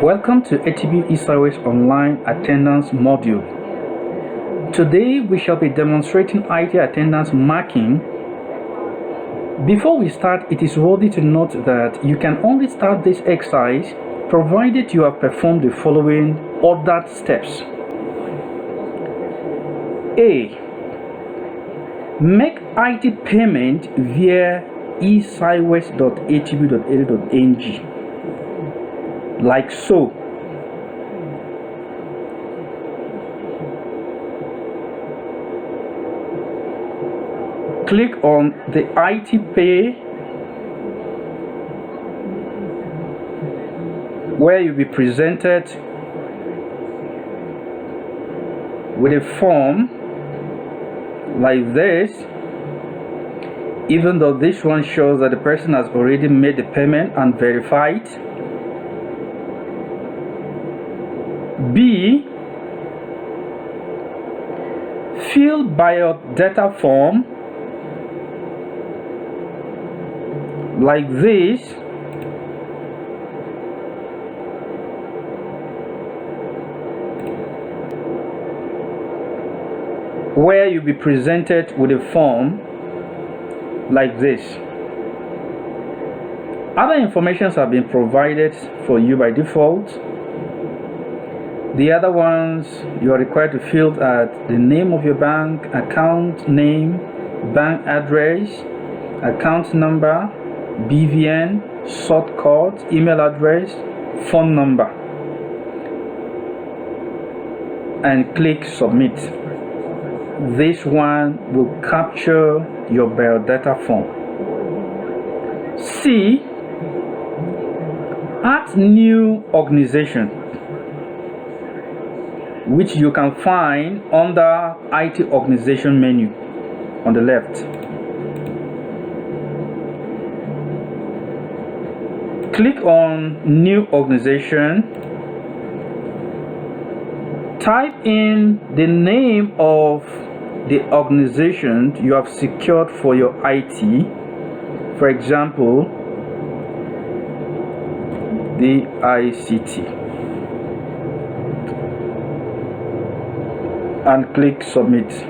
Welcome to Esiwes online attendance module. Today we shall be demonstrating IT attendance marking. Before we start, it is worthy to note that you can only start this exercise provided you have performed the following ordered steps. A. Make IT payment via esiwes.atb.edu.ng like so. Click on the IT Pay where you'll be presented with a form like this, even though this one shows that the person has already made the payment and verified. B. Fill biodata form like this. Where you'll be presented with a form like this. Other informations have been provided for you by default. The other ones you are required to fill are the name of your bank, account name, bank address, account number, BVN, sort code, email address, phone number, and click submit. This one will capture your biodata form. C. Add new organization, which you can find under IT organization menu on the left. Click on new organization. Type in the name of the organization you have secured for your IT. For example, the ICT, and click submit.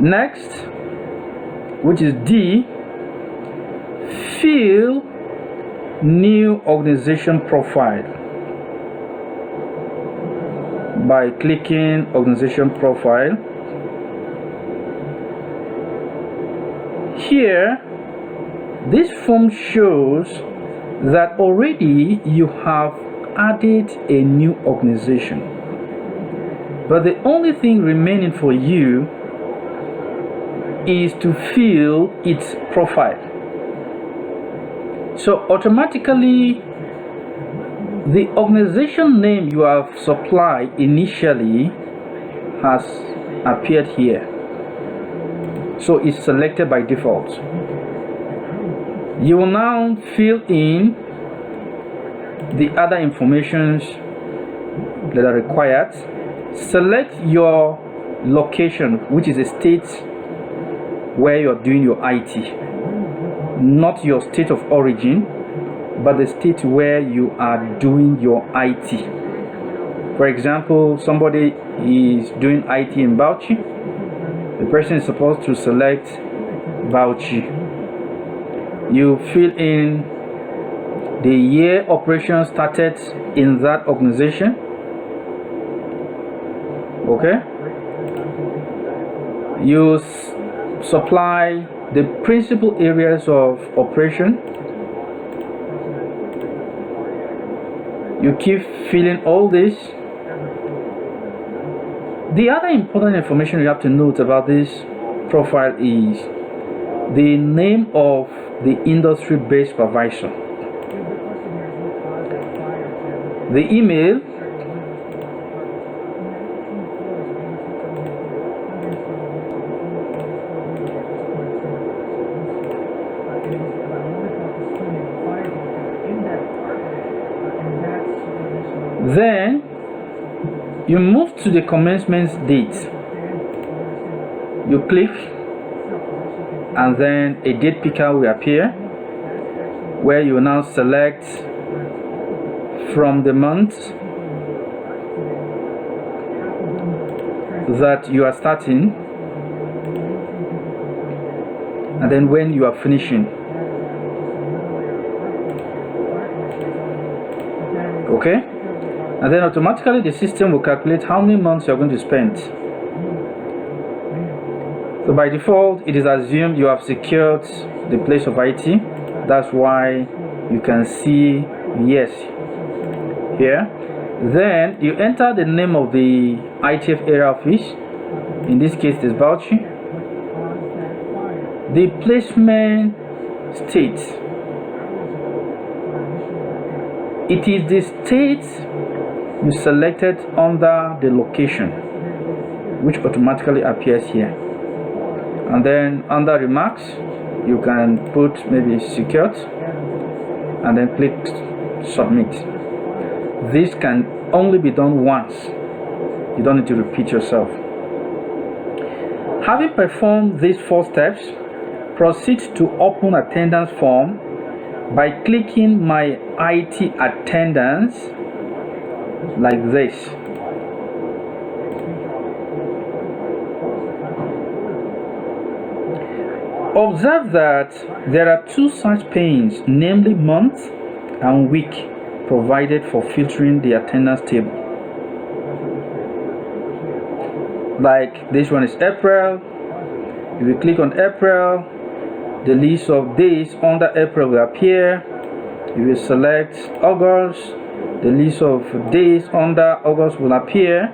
Next, which is D, fill new organization profile by clicking organization profile. Here, this form shows that already you have added a new organization, but the only thing remaining for you is to fill its profile. So automatically the organization name you have supplied initially has appeared here, so it's selected by default. You will now fill in the other informations that are required. Select your location, which is a state where you're doing your IT, not your state of origin, but the state where you are doing your IT. For example, somebody is doing IT in Bauchi. The person is supposed to select Bauchi. You fill in the year operation started in that organization. Okay. You supply the principal areas of operation. You keep filling all this. The other important information you have to note about this profile is the name of the industry-based supervisor, the email, then you move to the commencement date. You click and then a date picker will appear where you now select from the month that you are starting, and then when you are finishing. Okay, and then automatically the system will calculate how many months you're going to spend. So by default, it is assumed you have secured the place of IT. That's why you can see yes here. Then you enter the name of the ITF area office. In this case, it is Bauchi. The placement state. It is the state you selected under the location, which automatically appears here. And then under remarks, you can put maybe secured and then click submit. This can only be done once. You don't need to repeat yourself. Having performed these 4 steps, proceed to open attendance form by clicking my IT attendance like this. Observe that there are 2 search panes, namely month and week, provided for filtering the attendance table. Like this one is April. If you click on April, the list of days under April will appear. If you select August, the list of days under August will appear.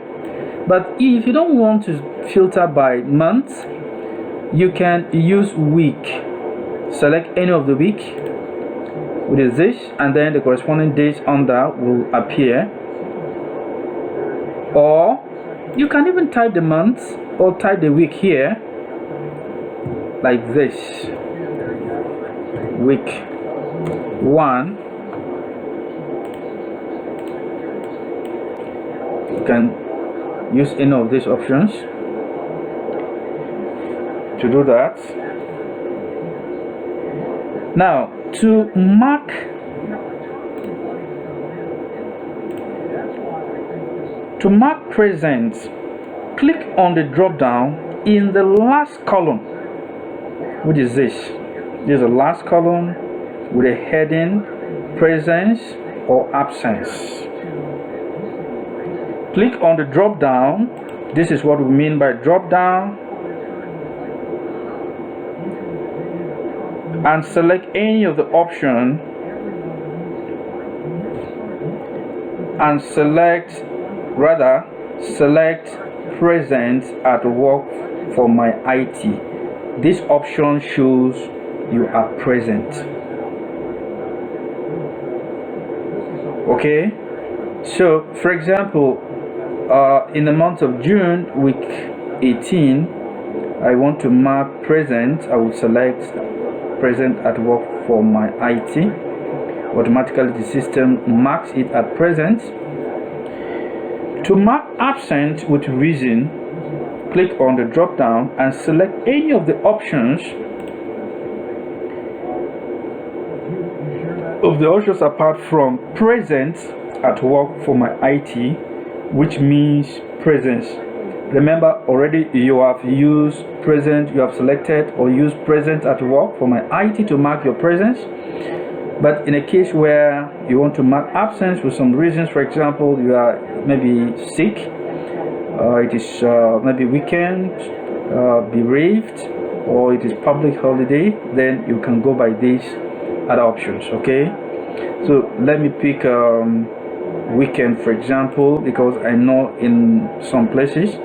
But if you don't want to filter by month, you can use week. Select any of the week, which is this, and then the corresponding days under will appear. Or you can even type the month or type the week here like this. Week 1. You can use any of these options to do that. Now, to mark present, click on the drop down in the last column, which is this. This is the last column with a heading presence or absence. Click on the drop down. This is what we mean by drop down, and select any of the option and select present at work for my IT. This option shows you are present. Okay, so for example, in the month of June, week 18, I want to mark present. I will select present at work for my IT. Automatically the system marks it at present. To mark absent with reason, click on the drop down and select any of the options apart from present at work for my IT, which means presence. Remember, already you have used present, you have selected or used present at work for my IT to mark your presence. But in a case where you want to mark absence for some reasons, for example, you are maybe sick, it is maybe weekend, bereaved, or it is public holiday, then you can go by these other options. Okay, so let me pick weekend for example, because I know in some places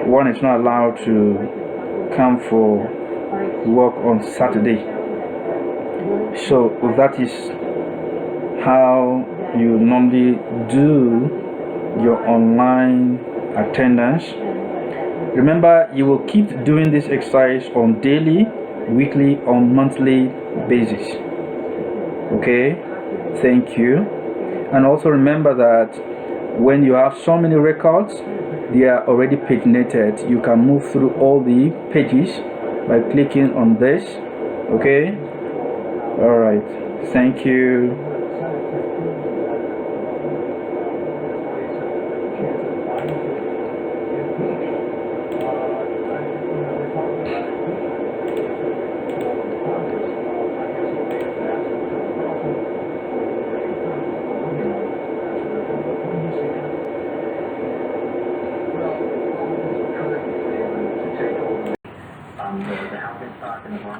one is not allowed to come for work on Saturday. So that is how you normally do your online attendance. Remember, you will keep doing this exercise on daily, weekly, or monthly basis. Okay, thank you. And also remember that when you have so many records, they are already paginated. You can move through all the pages by clicking on this. Okay, all right, thank you.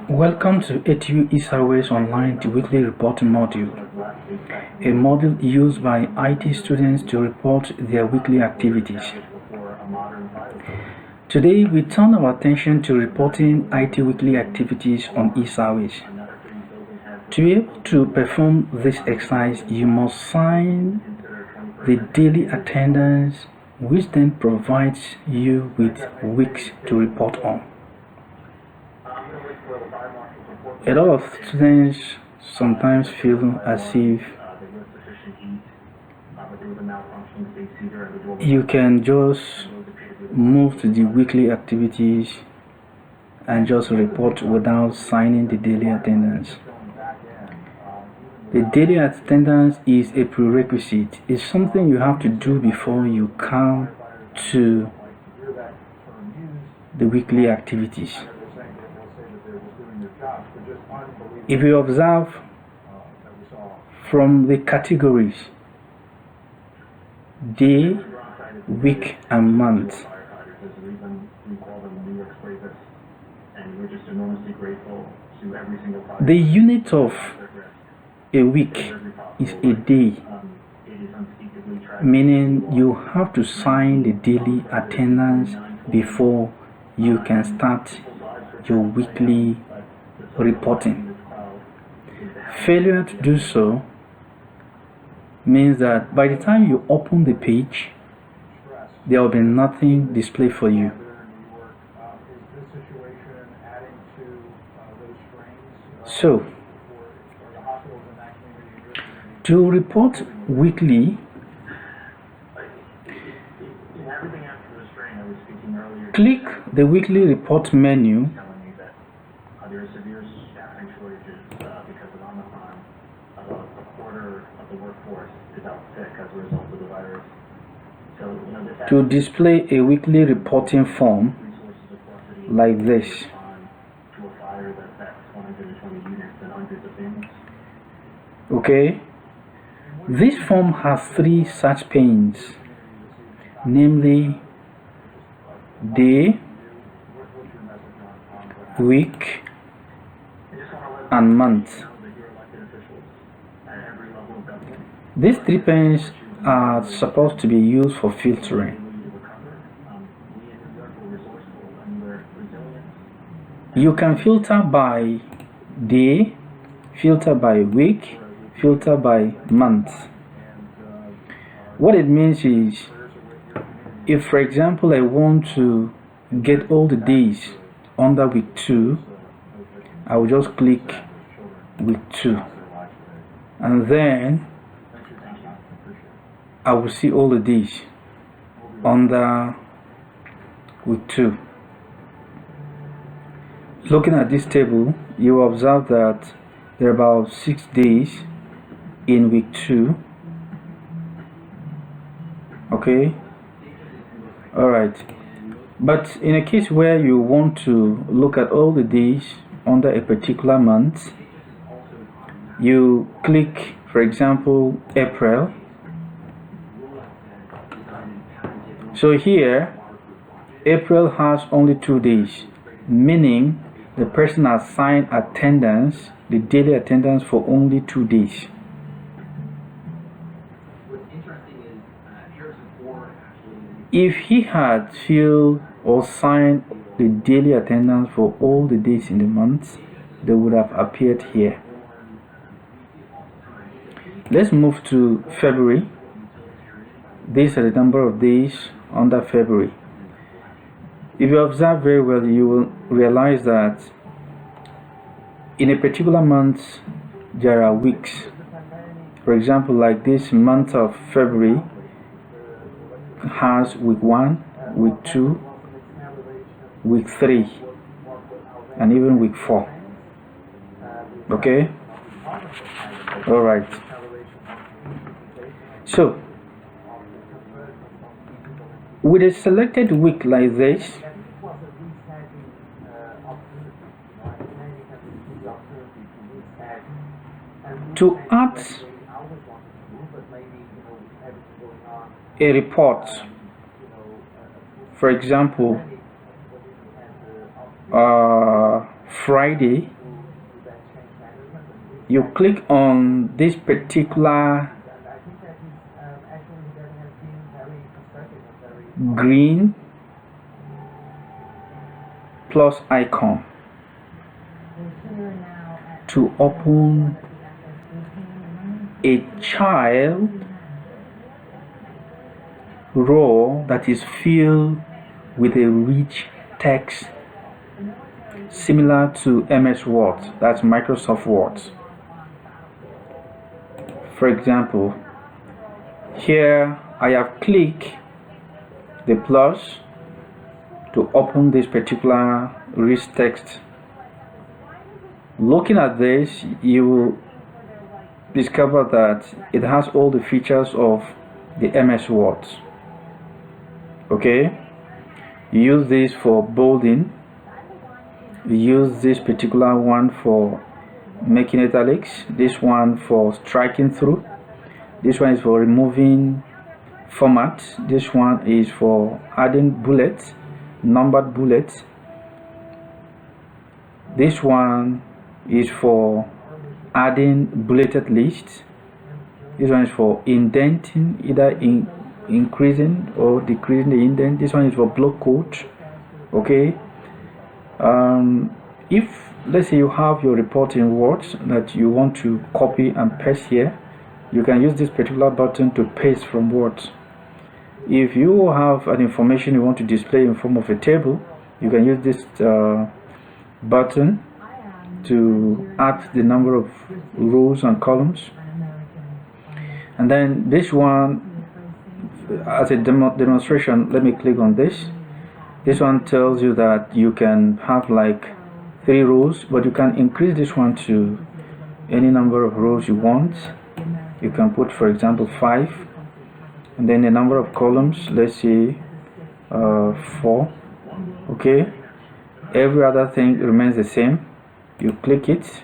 Welcome to Esiwes Online, the weekly reporting module, a module used by IT students to report their weekly activities. Today, we turn our attention to reporting IT weekly activities on Esiwes. To be able to perform this exercise, you must sign the daily attendance, which then provides you with weeks to report on. A lot of students sometimes feel as if you can just move to the weekly activities and just report without signing the daily attendance. The daily attendance is a prerequisite. It's something you have to do before you come to the weekly activities. If you observe from the categories day, week, and month, the unit of a week is a day, meaning you have to sign the daily attendance before you can start your weekly reporting. Failure to do so means that by the time you open the page, there will be nothing displayed for you. So, to report weekly, click the weekly report menu. There are severe staffing shortages because of Omicron. About a quarter of the workforce is out sick as a result of the virus. So, to display a weekly reporting form like this. Okay, this form has 3 such panes, namely day, week, and month. These 3 panes are supposed to be used for filtering. You can filter by day, filter by week, filter by month. What it means is, if for example I want to get all the days under week 2, I will just click week 2, and then I will see all the days under week 2. Looking at this table, you will observe that there are about 6 days in week 2. Okay, all right. But in a case where you want to look at all the days under a particular month, you click, for example, April. So here, April has only 2 days, meaning the person has signed attendance, the daily attendance, for only 2 days. If he had filled or signed the daily attendance for all the days in the month, they would have appeared here. Let's move to February. These are the number of days under February. If you observe very well, you will realize that in a particular month there are weeks. For example, like this month of February has week 1, week 2, week 3, and even week 4. Okay? Alright. So with a selected week like this, to add a report, for example, Friday, you click on this particular green plus icon to open a child row that is filled with a rich text similar to MS Word, that's Microsoft Word. For example, here I have clicked the plus to open this particular rich text. Looking at this, you will discover that it has all the features of the MS Word. Okay, you use this for bolding, you use this particular one for making italics, this one for striking through, this one is for removing format, this one is for adding bullets, numbered bullets, this one is for adding bulleted lists, this one is for indenting, either increasing or decreasing the indent, this one is for block quote. Okay, if let's say you have your report in Word that you want to copy and paste here, you can use this particular button to paste from Word. If you have an information you want to display in form of a table, you can use this button to add the number of rows and columns. And then this one, as a demonstration, let me click on this. This one tells you that you can have like 3 rows, but you can increase this one to any number of rows you want. You can put, for example, 5, and then the number of columns, let's say 4. Okay, every other thing remains the same. You click it,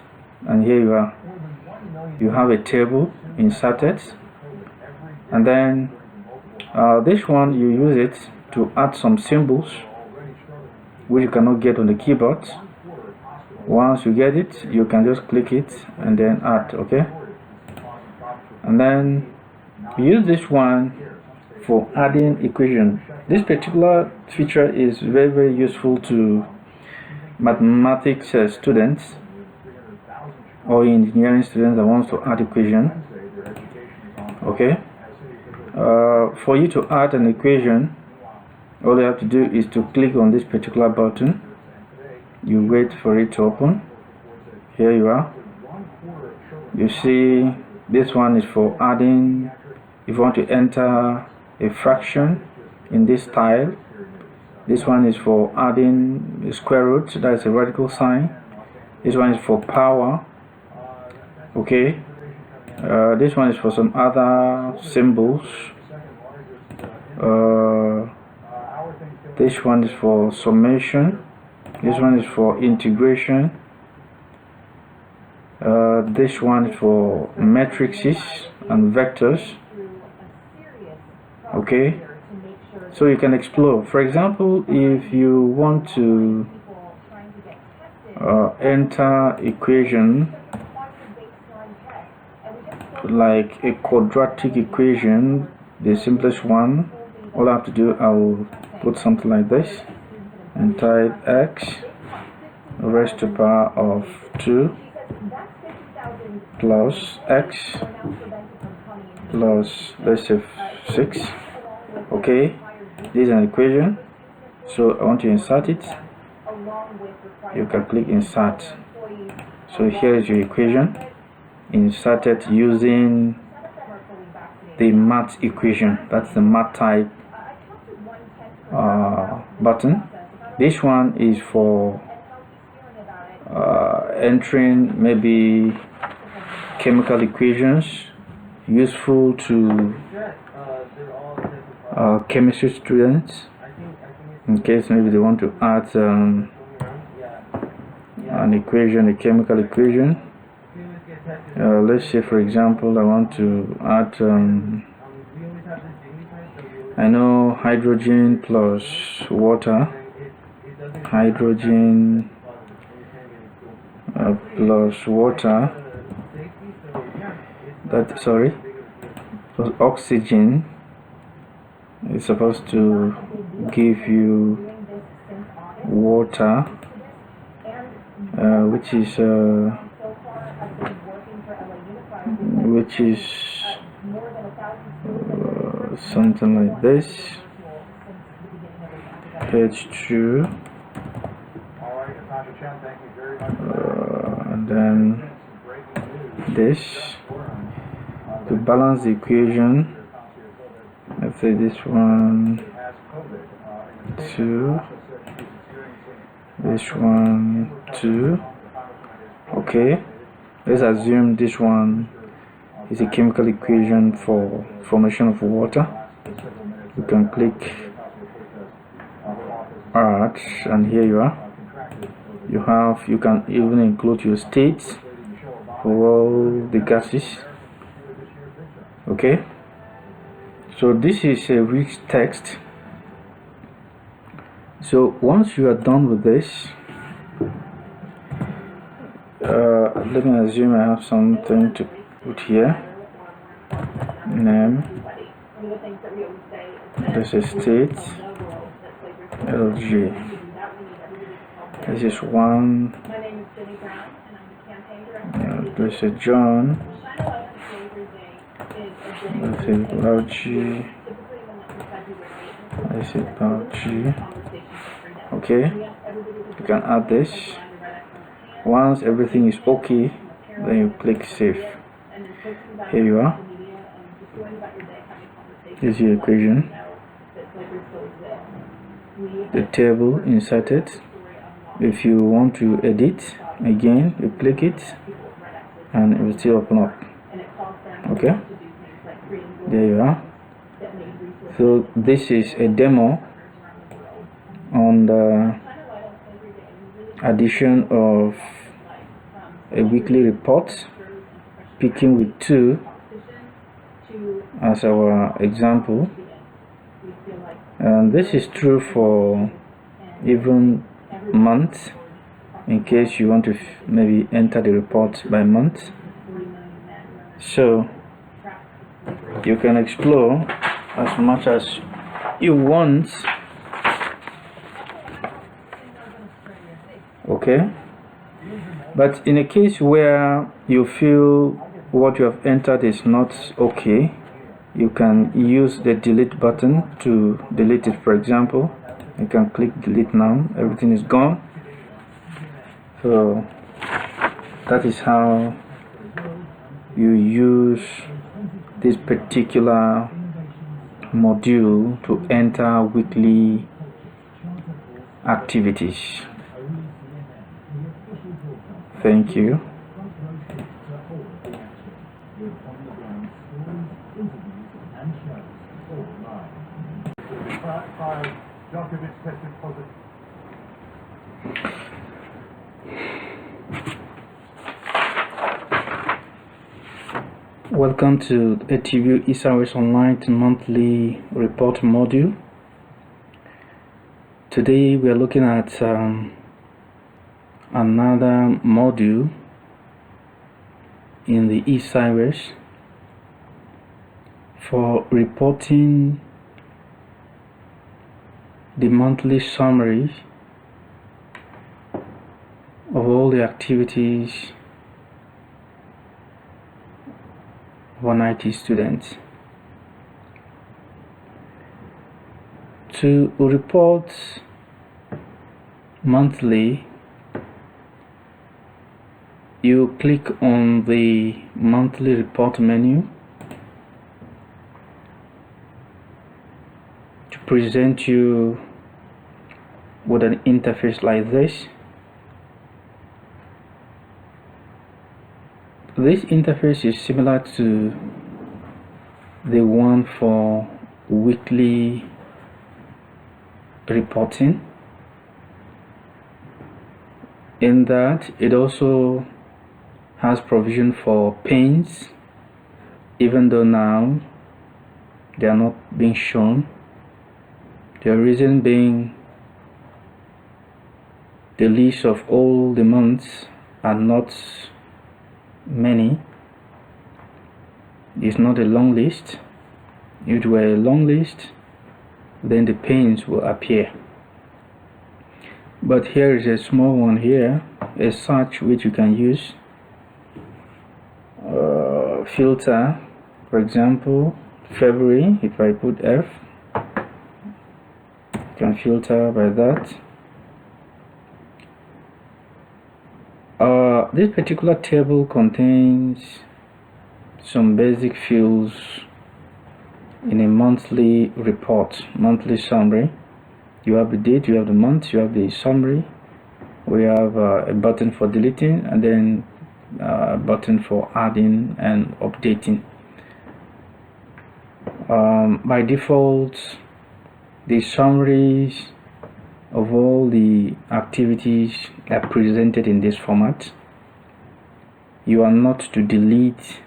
and here you are. You have a table inserted, and then this one you use it to add some symbols which you cannot get on the keyboard. Once you get it, you can just click it and then add. Okay, and then use this one for adding equation. This particular feature is very useful to mathematics students or engineering students that wants to add equation. Okay, for you to add an equation, all you have to do is to click on this particular button. You wait for it to open. Here you are. You see this one is for adding, if you want to enter a fraction in this style. This one is for adding a square root, that's a radical sign. This one is for power. Okay, this one is for some other symbols. This one is for summation, this one is for integration, this one is for matrices and vectors. Okay, so you can explore. For example, if you want to enter equation like a quadratic equation, the simplest one, all I have to do, I will put something like this and type x raised to the power of 2 plus x plus, let's say, 6. Okay, this is an equation, so I want to insert it. You can click insert. So here is your equation inserted using the math equation. That's the math type button. This one is for entering maybe chemical equations, useful to chemistry students, in case maybe they want to add an equation, a chemical equation. Let's say, for example, I want to add, I know hydrogen plus water, hydrogen plus water, plus oxygen is supposed to give you water, which is something like this, H2, and then this to balance the equation. Let's say this one 2, this one 2. Okay, let's assume this one is a chemical equation for formation of water. You can click add, and here you are. You can even include your states for all the gases. Okay, so this is a rich text. So once you are done with this, let me assume I have something to put here. Name, this is state, LG. This is one. This is John. This is LG. This is LG. Okay, you can add this. Once everything is okay, then you click save. Here you are. This is your equation, the table inserted. If you want to edit again, you click it and it will still open up. Okay, there you are. So this is a demo on the addition of a weekly report, picking with 2 as our example, and this is true for even month, in case you want to maybe enter the report by month. So you can explore as much as you want. Okay, but in a case where you feel what you have entered is not okay, you can use the delete button to delete it. For example, you can click delete now, everything is gone. So that is how you use this particular module to enter weekly activities. Thank you. Welcome to Esiwes Online monthly report module. Today we are looking at another module in the Esiwes for reporting the monthly summary of all the activities of an IT student. To report monthly, you click on the monthly report menu to present you with an interface like this. This interface is similar to the one for weekly reporting. In that, it also has provision for pains, even though now they are not being shown. The reason being the list of all the months are not many. It's not a long list. If it were a long list, then the pains will appear. But here is a small one here, a search which you can use. Filter, for example, February. If I put F, you can filter by that. This particular table contains some basic fields in a monthly report, monthly summary. You have the date, you have the month, you have the summary. We have a button for deleting, and then a button for adding and updating. By default, the summaries of all the activities are presented in this format. You are not to delete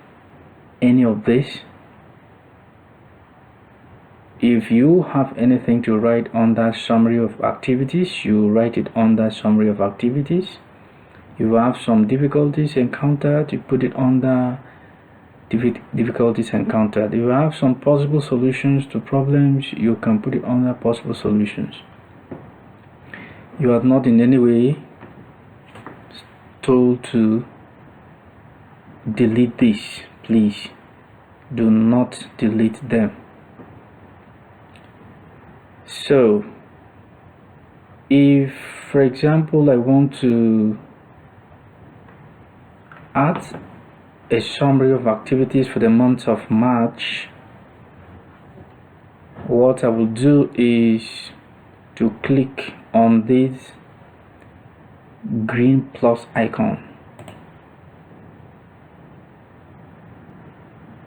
any of this. If you have anything to write on that summary of activities, you write it on that summary of activities. If you have some difficulties encountered, you put it on the difficulties encountered. If you have some possible solutions to problems, you can put it on the possible solutions. You are not in any way told to delete this. Please do not delete them. So if, for example, I want to add a summary of activities for the month of March, what I will do is to click on this green plus icon.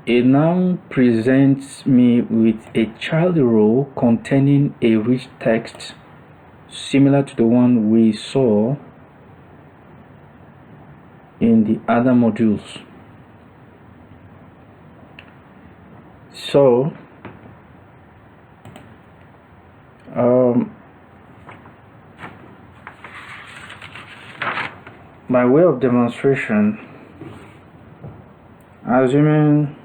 It now presents me with a child row containing a rich text similar to the one we saw in the other modules. So by way of demonstration, assuming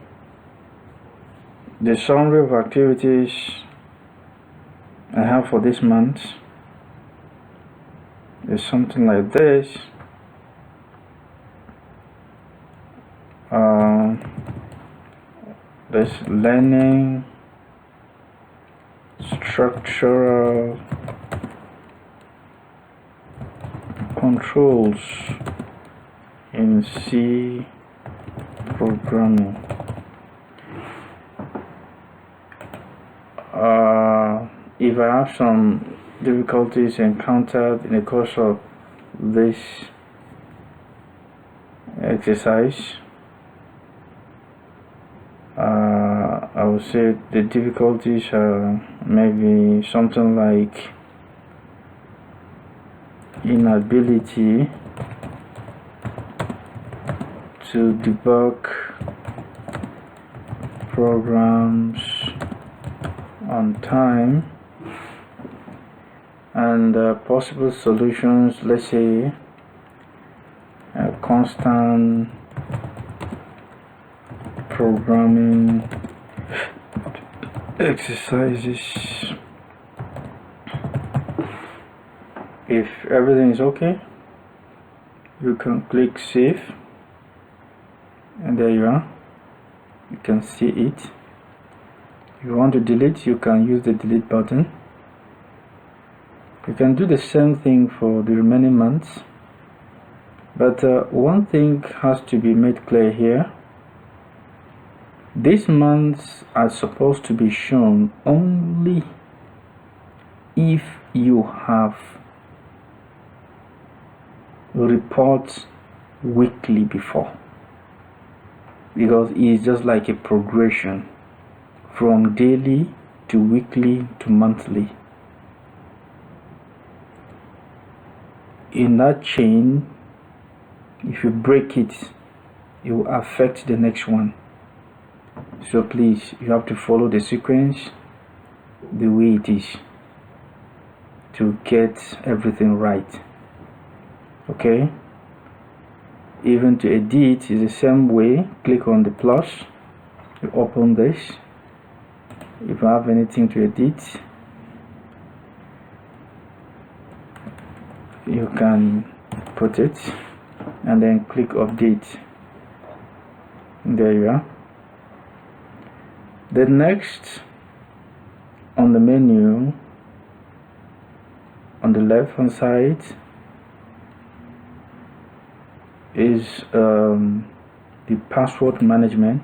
the summary of activities I have for this month is something like this. This learning structural controls in C programming. If I have some difficulties encountered in the course of this exercise, I would say the difficulties are maybe something like inability to debug programs on time, and possible solutions, let's say constant programming exercises. If everything is okay, you can click save, and there you are. You can see it. If you want to delete, you can use the delete button. You can do the same thing for the remaining months, but one thing has to be made clear here. These months are supposed to be shown only if you have reports weekly before, because it's just like a progression. from daily to weekly to monthly. In that chain, if you break it, it will affect the next one. So please, you have to follow the sequence the way it is to get everything right. Okay, even to edit is the same way. Click on the plus, you open this. If you have anything to edit, you can put it and then click update. There you are. The next on the menu on the left hand side is the password management.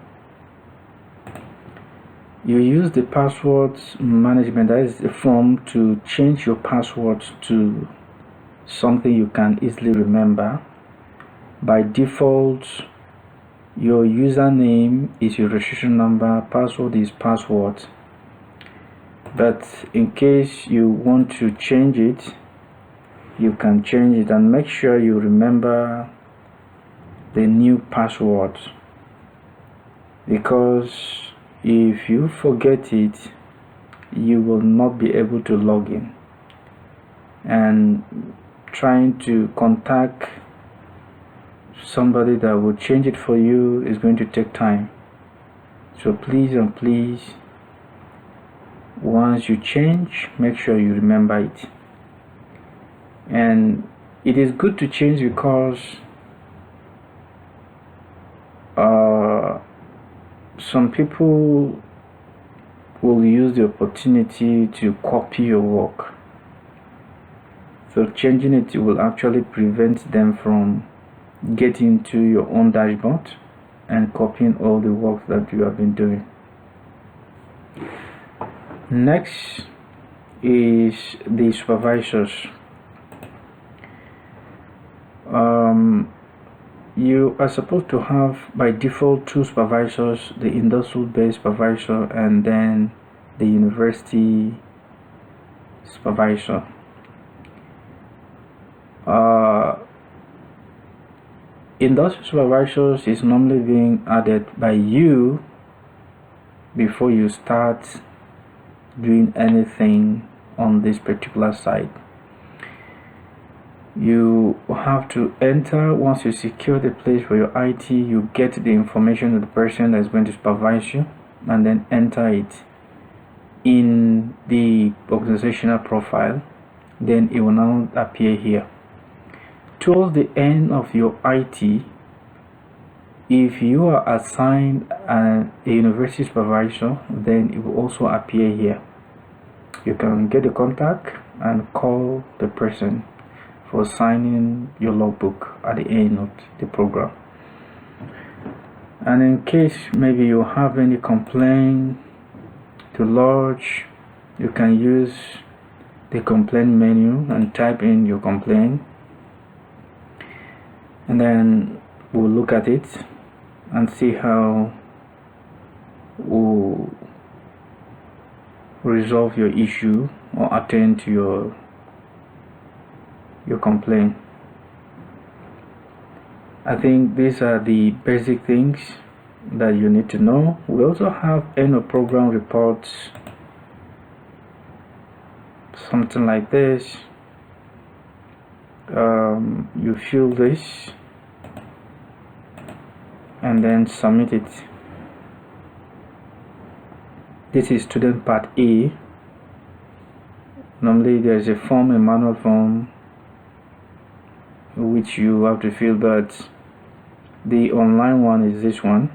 You use the password management, that is the form, to change your password to something you can easily remember. By default, your username is your registration number, password is password. But in case you want to change it, you can change it, and make sure you remember the new password, because if you forget it, you will not be able to log in, and trying to contact somebody that will change it for you is going to take time. So please and please, once you change, make sure you remember it. And it is good to change because some people will use the opportunity to copy your work. So changing it will actually prevent them from getting to your own dashboard and copying all the work that you have been doing. Next is the supervisors. You are supposed to have by default 2 supervisors, the industrial based supervisor and then the university supervisor. Industrial supervisors is normally being added by you before you start doing anything on this particular site. You have to enter. Once you secure the place for your IT, you get the information of the person that's going to supervise you, and then enter it in the organizational profile. Then it will now appear here. Towards the end of your IT, if you are assigned a university supervisor, then it will also appear here. You can get the contact and call the person for signing your logbook at the end of the program. And in case maybe you have any complaint to lodge, you can use the complaint menu and type in your complaint, and then we'll look at it and see how we'll resolve your issue or attend to your complaint. I think these are the basic things that you need to know. We also have end of program reports, something like this. You fill this and then submit it. This is student part A. Normally there is a form, a manual form, which you have to fill, but the online one is this one.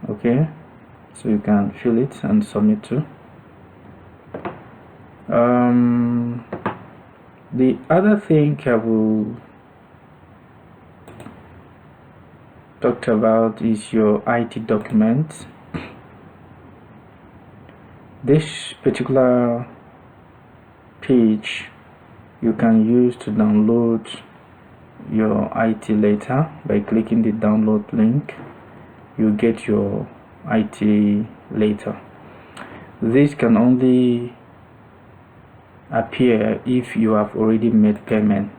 Okay, so you can fill it and submit to. The other thing I will talk about is your IT documents. This particular page you can use to download your IT later. By clicking the download link, you get your IT later. This can only appear if you have already made payment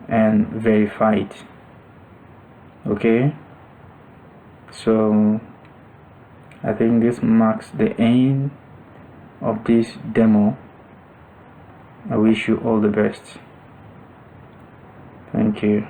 and verified. Okay, so I think this marks the end of this demo. I wish you all the best. Thank you.